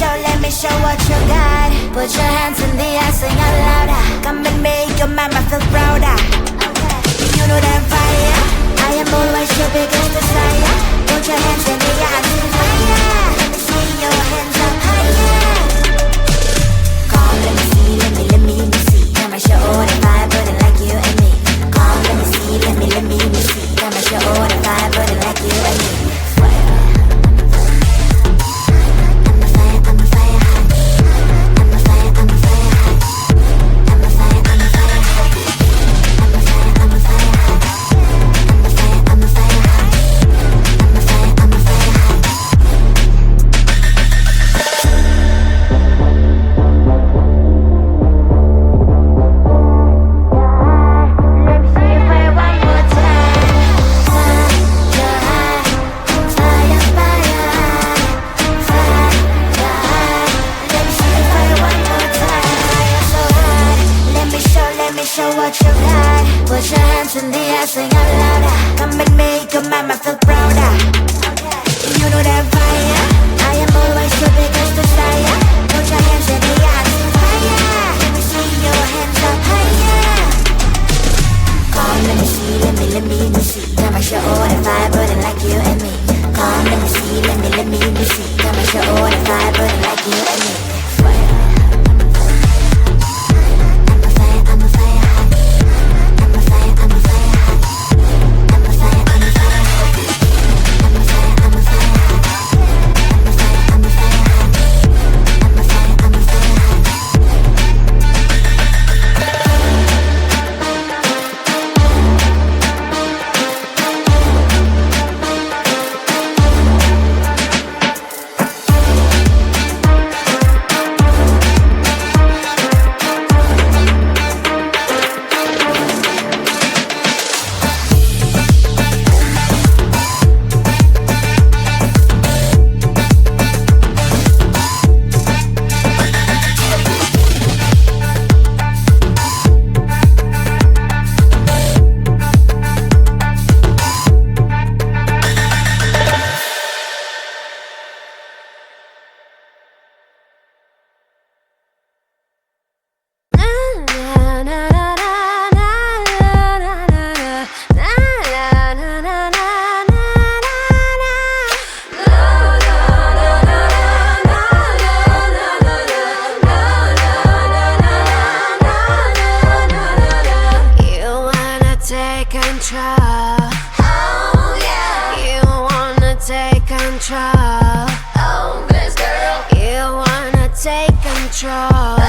let me show what you got. Put your hands in the air, sing out louder. Come and make your mama feel prouder. You know that fire, I am always your biggest desire. Put your hands in the air, sing fire. Let me see your hands up higher. Come, let me see, let me see. I'ma show the fire burning like you and me. Come, let me see, let me see. I'ma show the fire burning like you and me. Show what you got. Put your hands in the air, sing out louder. Come and make your mama feel prouder. You know that fire, I am always your biggest desire. Put your hands in the air, sing fire. Let me see your hands up higher. Come, let me see, let me see. I'ma show the fire burning like you and me. Come, let me see, let me see. I'ma show the fire burning like you and me. Oh, this girl, you wanna take control.